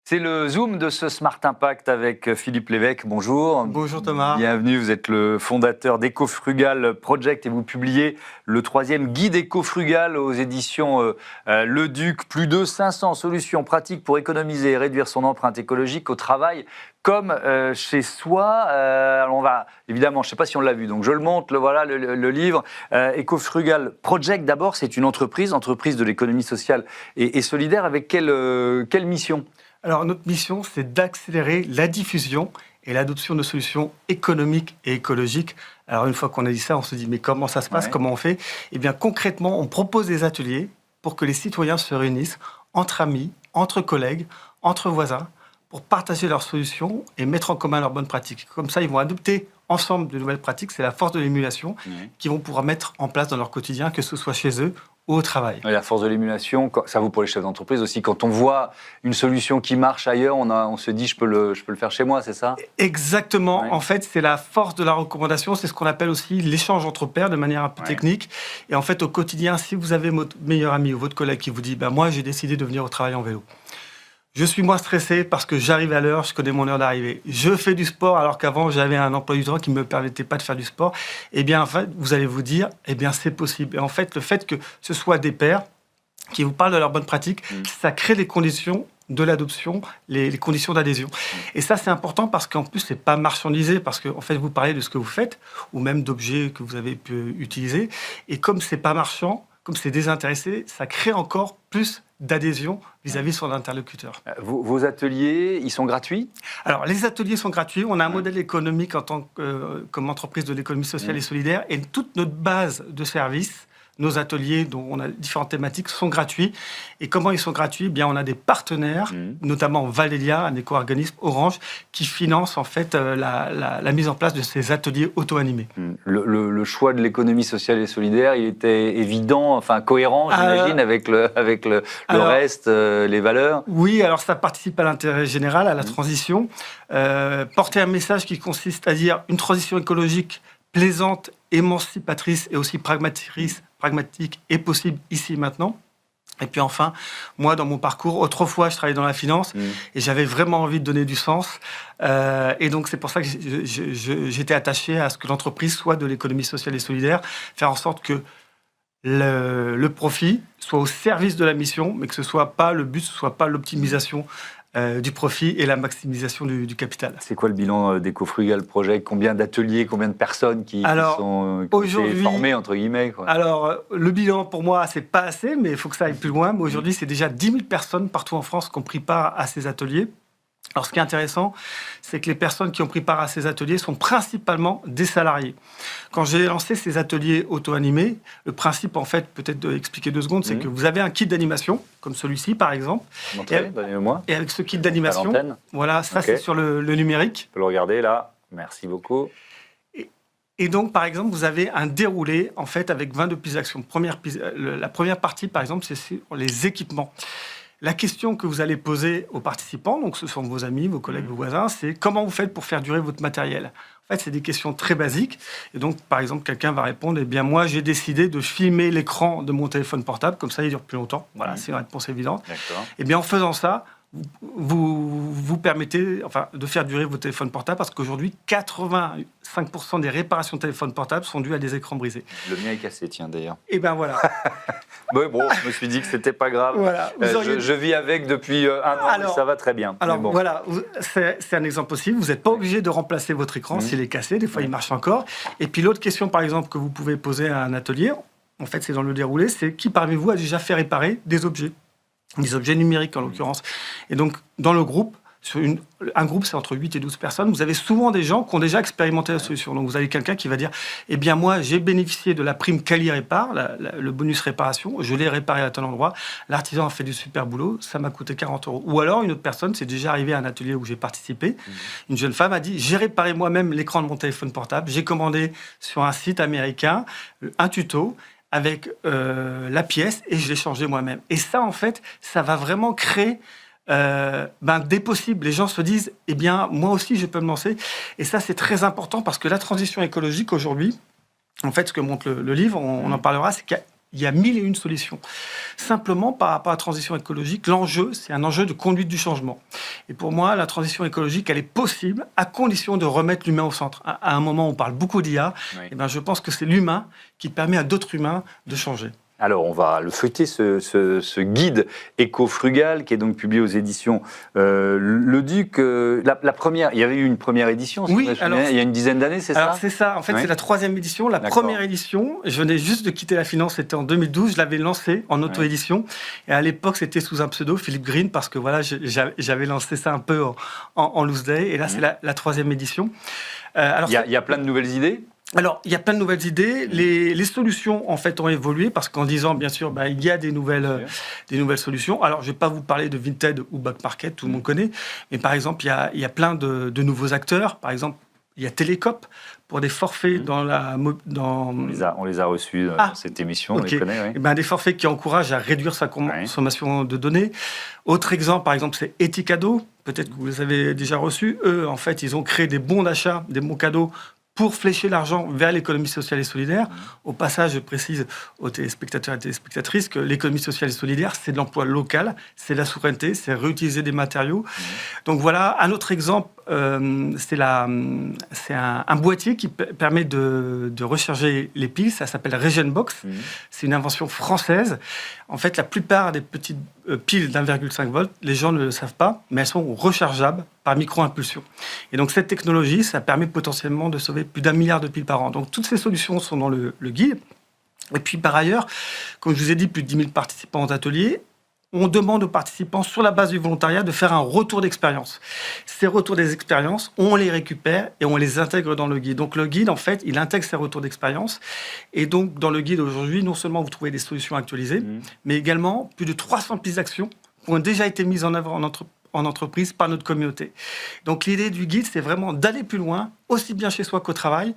C'est le Zoom de ce Smart Impact avec Philippe Lévesque. Bonjour. Bonjour Thomas. Bienvenue, vous êtes le fondateur d'EcoFrugal Project et vous publiez le 3e guide éco-frugal aux éditions Le Duc. Plus de 500 solutions pratiques pour économiser et réduire son empreinte écologique au travail comme chez soi. Alors on va, évidemment, je ne sais pas si on l'a vu, donc je le montre, voilà le livre. EcoFrugal Project, d'abord, c'est une entreprise de l'économie sociale et solidaire. Avec quelle mission ? Alors notre mission, c'est d'accélérer la diffusion et l'adoption de solutions économiques et écologiques. Alors une fois qu'on a dit ça, on se dit mais comment ça se passe, comment on fait ? Eh bien concrètement, on propose des ateliers pour que les citoyens se réunissent entre amis, entre collègues, entre voisins, pour partager leurs solutions et mettre en commun leurs bonnes pratiques. Comme ça, ils vont adopter ensemble de nouvelles pratiques. C'est la force de l'émulation qu'ils vont pouvoir mettre en place dans leur quotidien, que ce soit chez eux ou au travail. La force de l'émulation, ça vaut pour les chefs d'entreprise aussi. Quand on voit une solution qui marche ailleurs, on se dit je peux le faire chez moi, c'est ça ? Exactement. En fait, c'est la force de la recommandation. C'est ce qu'on appelle aussi l'échange entre pairs de manière un peu technique. Et en fait, au quotidien, si vous avez votre meilleur ami ou votre collègue qui vous dit moi, j'ai décidé de venir au travail en vélo. Je suis moins stressé parce que j'arrive à l'heure, je connais mon heure d'arrivée. Je fais du sport alors qu'avant, j'avais un emploi du temps qui ne me permettait pas de faire du sport. Eh bien, en fait, vous allez vous dire, c'est possible. Et en fait, le fait que ce soit des pairs qui vous parlent de leurs bonnes pratiques, ça crée les conditions de l'adoption, les conditions d'adhésion. Et ça, c'est important parce qu'en plus, c'est pas marchandisé, parce que en fait, vous parlez de ce que vous faites, ou même d'objets que vous avez pu utiliser. Et comme c'est pas marchand, comme c'est désintéressé, ça crée encore plus d'adhésion vis-à-vis de son interlocuteur. Vos ateliers, ils sont gratuits ? Alors, les ateliers sont gratuits. On a un modèle économique comme entreprise de l'économie sociale et solidaire. Et toute notre base de services, nos ateliers, dont on a différentes thématiques, sont gratuits. Et comment ils sont gratuits ? On a des partenaires, notamment Valélia, un éco-organisme Orange, qui finance en fait la mise en place de ces ateliers auto-animés. Le choix de l'économie sociale et solidaire, il était évident, enfin cohérent, j'imagine, avec le reste, les valeurs. Oui, alors ça participe à l'intérêt général, à la transition. Porter un message qui consiste à dire une transition écologique plaisante, émancipatrice et aussi pragmatique est possible ici et maintenant. Et puis enfin, moi, dans mon parcours, autrefois, je travaillais dans la finance et j'avais vraiment envie de donner du sens. Et donc, c'est pour ça que j'étais attaché à ce que l'entreprise soit de l'économie sociale et solidaire, faire en sorte que le profit soit au service de la mission, mais que ce soit pas le but, ce soit pas l'optimisation du profit et la maximisation du capital. C'est quoi le bilan d'EcoFrugal Project ? Combien d'ateliers, combien de personnes qui sont formées, entre guillemets, quoi ? Alors, le bilan, pour moi, c'est pas assez, mais il faut que ça aille plus loin. Mais aujourd'hui, c'est déjà 10 000 personnes partout en France qui ont pris part à ces ateliers. Alors, ce qui est intéressant, c'est que les personnes qui ont pris part à ces ateliers sont principalement des salariés. Quand j'ai lancé ces ateliers auto-animés, le principe, en fait, peut-être d'expliquer 2 secondes, c'est que vous avez un kit d'animation, comme celui-ci, par exemple. Donnez-moi. Et avec ce kit d'animation, voilà, ça, c'est sur le numérique. On peut le regarder, là. Merci beaucoup. Et donc, par exemple, vous avez un déroulé, en fait, avec 22 pistes d'action. La première partie, par exemple, c'est sur les équipements. La question que vous allez poser aux participants, donc ce sont vos amis, vos collègues, vos voisins, c'est comment vous faites pour faire durer votre matériel ? En fait, c'est des questions très basiques. Et donc, par exemple, quelqu'un va répondre, moi, j'ai décidé de filmer l'écran de mon téléphone portable, comme ça, il dure plus longtemps. Voilà, c'est une réponse évidente. En faisant ça, vous permettez de faire durer vos téléphones portables parce qu'aujourd'hui, 85% des réparations de téléphones portables sont dues à des écrans brisés. Le mien est cassé, tiens, d'ailleurs. Et voilà. Bon, je me suis dit que c'était pas grave. Voilà. Je vis avec depuis 1 an, mais ça va très bien. Alors voilà, c'est un exemple possible. Vous n'êtes pas obligé de remplacer votre écran s'il est cassé. Des fois, il marche encore. Et puis l'autre question, par exemple, que vous pouvez poser à un atelier, en fait, c'est dans le déroulé, c'est qui parmi vous a déjà fait réparer des objets numériques en l'occurrence. Et donc, dans le groupe, un groupe, c'est entre 8 et 12 personnes, vous avez souvent des gens qui ont déjà expérimenté la solution. Donc, vous avez quelqu'un qui va dire, moi, j'ai bénéficié de la prime Quali Répare, le bonus réparation, je l'ai réparé à tel endroit, l'artisan a fait du super boulot, ça m'a coûté 40 €. Ou alors, une autre personne, c'est déjà arrivé à un atelier où j'ai participé, une jeune femme a dit, j'ai réparé moi-même l'écran de mon téléphone portable, j'ai commandé sur un site américain un tuto, avec la pièce et je l'ai changé moi-même. Et ça, en fait, ça va vraiment créer des possibles. Les gens se disent, moi aussi, je peux me lancer. Et ça, c'est très important parce que la transition écologique, aujourd'hui, en fait, ce que montre le livre, on en parlera, c'est qu'il Il y a 1001 solutions. Simplement, par rapport à la transition écologique, l'enjeu, c'est un enjeu de conduite du changement. Et pour moi, la transition écologique, elle est possible à condition de remettre l'humain au centre. À un moment où on parle beaucoup d'IA, eh ben, je pense que c'est l'humain qui permet à d'autres humains de changer. Alors, on va le feuilleter, ce guide éco-frugal qui est donc publié aux éditions Le Duc. La première, il y avait eu une première édition, oui, alors, il y a une dizaine d'années, c'est ça? Alors, c'est ça. En fait, c'est la 3e édition. La première édition, je venais juste de quitter la finance, c'était en 2012. Je l'avais lancée en auto-édition. Et à l'époque, c'était sous un pseudo, Philippe Green, parce que voilà, j'avais lancé ça un peu en loose day. Et là, c'est la 3e édition. Alors, il y a plein de nouvelles idées? Alors, il y a plein de nouvelles idées. Les solutions, en fait, ont évolué parce qu'en 10 ans, bien sûr, il y a des nouvelles solutions. Alors, je ne vais pas vous parler de Vinted ou Back Market, tout le monde connaît. Mais par exemple, il y a plein de nouveaux acteurs. Par exemple, il y a Télécope pour des forfaits On les a reçus dans cette émission, on les connaît. Des forfaits qui encouragent à réduire sa consommation de données. Autre exemple, par exemple, c'est Etikado. Peut-être que vous les avez déjà reçus. Eux, en fait, ils ont créé des bons d'achat, des bons cadeaux pour flécher l'argent vers l'économie sociale et solidaire. Au passage, je précise aux téléspectateurs et téléspectatrices que l'économie sociale et solidaire, c'est de l'emploi local, c'est de la souveraineté, c'est réutiliser des matériaux. Donc voilà, un autre exemple, c'est un boîtier qui permet de recharger les piles, ça s'appelle Regenbox. C'est une invention française. En fait, la plupart des petites piles d'1,5 volt, les gens ne le savent pas, mais elles sont rechargeables par micro-impulsion. Et donc cette technologie, ça permet potentiellement de sauver plus d'1 milliard de piles par an. Donc toutes ces solutions sont dans le guide. Et puis par ailleurs, comme je vous ai dit, plus de 10 000 participants aux ateliers. On demande aux participants, sur la base du volontariat, de faire un retour d'expérience. Ces retours des expériences, on les récupère et on les intègre dans le guide. Donc le guide, en fait, il intègre ces retours d'expérience. Et donc, dans le guide aujourd'hui, non seulement vous trouvez des solutions actualisées, mais également plus de 300 pistes d'action qui ont déjà été mises en œuvre en entreprise par notre communauté. Donc l'idée du guide, c'est vraiment d'aller plus loin, aussi bien chez soi qu'au travail,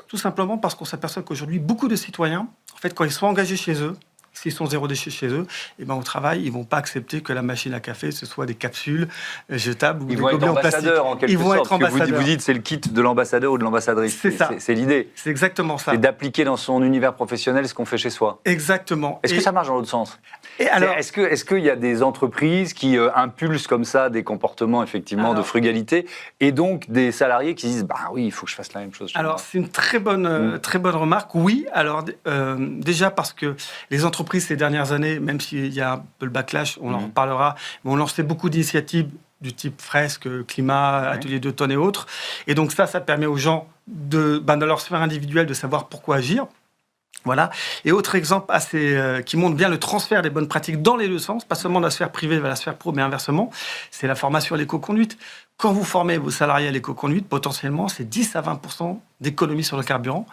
tout simplement parce qu'on s'aperçoit qu'aujourd'hui, beaucoup de citoyens, en fait, quand ils sont engagés chez eux, s'ils sont zéro déchet chez eux, et au travail, ils ne vont pas accepter que la machine à café, ce soit des capsules jetables ou des gobelets en plastique. Ils vont être ambassadeurs. Vous dites c'est le kit de l'ambassadeur ou de l'ambassadrice. C'est ça. C'est l'idée. C'est exactement ça. C'est d'appliquer dans son univers professionnel ce qu'on fait chez soi. Exactement. Est-ce que ça marche dans l'autre sens? Est-ce qu'il y a des entreprises qui impulsent comme ça des comportements effectivement de frugalité et donc des salariés qui disent oui, il faut que je fasse la même chose chez moi? C'est une très bonne remarque. Oui, alors déjà parce que les entreprises ces dernières années, même s'il y a un peu le backlash, on en reparlera, mais on lançait beaucoup d'initiatives du type fresque, climat, atelier d'automne et autres. Et donc ça permet aux gens dans leur sphère individuelle de savoir pourquoi agir. Voilà. Et autre exemple qui montre bien le transfert des bonnes pratiques dans les deux sens, pas seulement de la sphère privée vers la sphère pro, mais inversement, c'est la formation à l'éco-conduite. Quand vous formez vos salariés à l'éco-conduite, potentiellement, c'est 10 à 20% d'économie sur le carburant.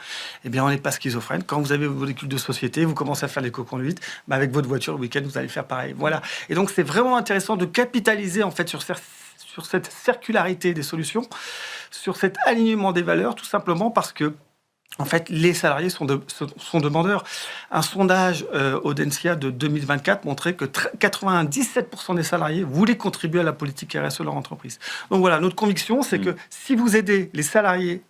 Eh bien, on n'est pas schizophrène. Quand vous avez vos véhicules de société, vous commencez à faire l'éco-conduite, avec votre voiture, le week-end, vous allez faire pareil. Voilà. Et donc, c'est vraiment intéressant de capitaliser, en fait, sur cette circularité des solutions, sur cet alignement des valeurs, tout simplement parce que en fait, les salariés sont demandeurs. Un sondage Audencia de 2024 montrait que 97% des salariés voulaient contribuer à la politique RSE de leur entreprise. Donc voilà, notre conviction, c'est que si vous aidez les salariés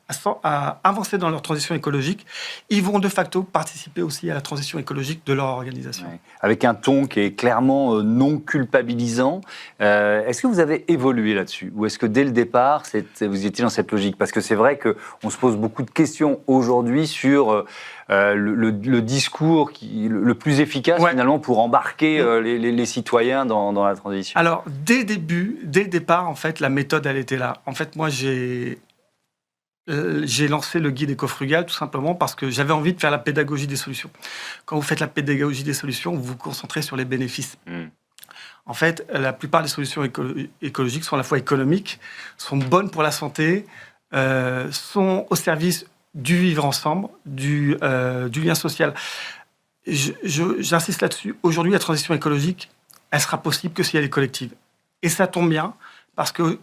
à avancer dans leur transition écologique, ils vont de facto participer aussi à la transition écologique de leur organisation. Ouais. Avec un ton qui est clairement non culpabilisant. Est-ce que vous avez évolué là-dessus? Ou est-ce que dès le départ, vous étiez dans cette logique? Parce que c'est vrai qu'on se pose beaucoup de questions aujourd'hui sur le discours le plus efficace finalement pour embarquer les citoyens dans la transition. Alors, dès le départ, en fait, la méthode, elle était là. En fait, moi, j'ai lancé le guide éco-frugal tout simplement parce que j'avais envie de faire la pédagogie des solutions. Quand vous faites la pédagogie des solutions, vous vous concentrez sur les bénéfices. En fait, la plupart des solutions écologiques sont à la fois économiques, sont bonnes pour la santé, sont au service du vivre ensemble, du lien social. J'insiste là-dessus. Aujourd'hui, la transition écologique, elle sera possible que si elle est collective. Et ça tombe bien, parce que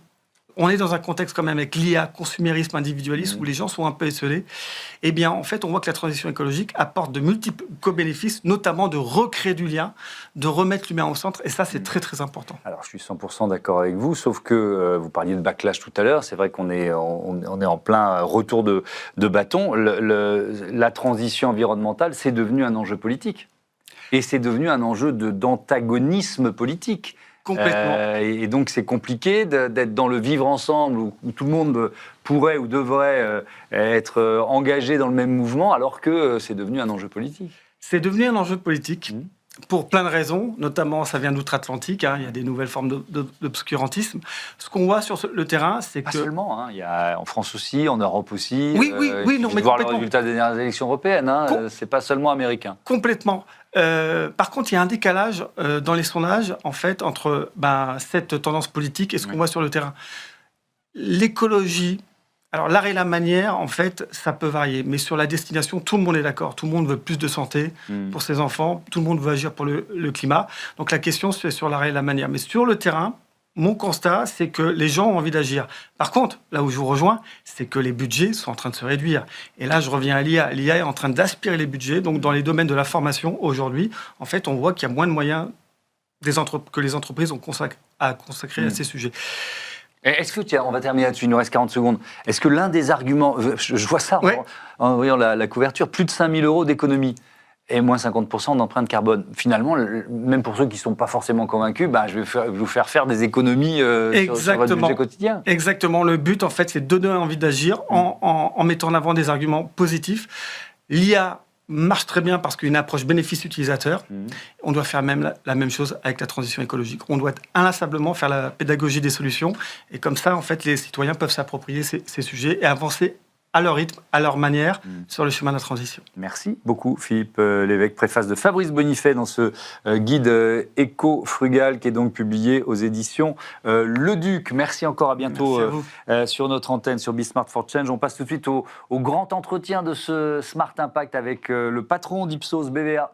on est dans un contexte quand même avec l'IA, consumérisme, individualisme, où les gens sont un peu esselés. Eh bien, en fait, on voit que la transition écologique apporte de multiples co-bénéfices, notamment de recréer du lien, de remettre l'humain au centre. Et ça, c'est très, très important. Alors, je suis 100% d'accord avec vous, sauf que vous parliez de backlash tout à l'heure. C'est vrai qu'on est, on est en plein retour de bâton. La transition environnementale, c'est devenu un enjeu politique. Et c'est devenu un enjeu d'antagonisme politique. Complètement. Et donc, c'est compliqué d'être dans le vivre ensemble où tout le monde pourrait ou devrait être engagé dans le même mouvement, alors que c'est devenu un enjeu politique. C'est devenu un enjeu politique. Pour plein de raisons, notamment ça vient d'outre-Atlantique, il y a des nouvelles formes d'obscurantisme. Ce qu'on voit sur le terrain, c'est Pas que... seulement, il y a en France aussi, en Europe aussi. Oui, non, mais voir le complètement. résultat des dernières élections européennes, c'est pas seulement américain. Complètement. Par contre, il y a un décalage dans les sondages, en fait, entre cette tendance politique et ce qu'on voit sur le terrain. L'écologie... Alors, l'art et la manière, en fait, ça peut varier. Mais sur la destination, tout le monde est d'accord. Tout le monde veut plus de santé pour ses enfants. Tout le monde veut agir pour le climat. Donc, la question, c'est sur l'art et la manière. Mais sur le terrain, mon constat, c'est que les gens ont envie d'agir. Par contre, là où je vous rejoins, c'est que les budgets sont en train de se réduire. Et là, je reviens à l'IA. L'IA est en train d'aspirer les budgets. Donc, dans les domaines de la formation, aujourd'hui, en fait, on voit qu'il y a moins de moyens que les entreprises ont consacré à ces sujets. Est-ce que, tiens, on va terminer là-dessus, il nous reste 40 secondes. Est-ce que l'un des arguments, je vois ça en voyant la couverture, plus de 5 000 € d'économie et moins 50% d'empreinte carbone. Finalement, même pour ceux qui ne sont pas forcément convaincus, je vais vous faire des économies sur votre budget quotidien. Exactement. Le but, en fait, c'est de donner envie d'agir en mettant en avant des arguments positifs. L'IA marche très bien parce qu'une approche bénéfice utilisateur. On doit faire même la même chose avec la transition écologique. On doit inlassablement faire la pédagogie des solutions. Et comme ça, en fait, les citoyens peuvent s'approprier ces sujets et avancer à leur rythme, à leur manière, sur le chemin de la transition. Merci beaucoup, Philippe Lévesque. Préface de Fabrice Bonifay dans ce guide éco-frugal qui est donc publié aux éditions Le Duc. Merci encore, à bientôt sur notre antenne, sur Be Smart for Change. On passe tout de suite au grand entretien de ce Smart Impact avec le patron d'Ipsos BVA.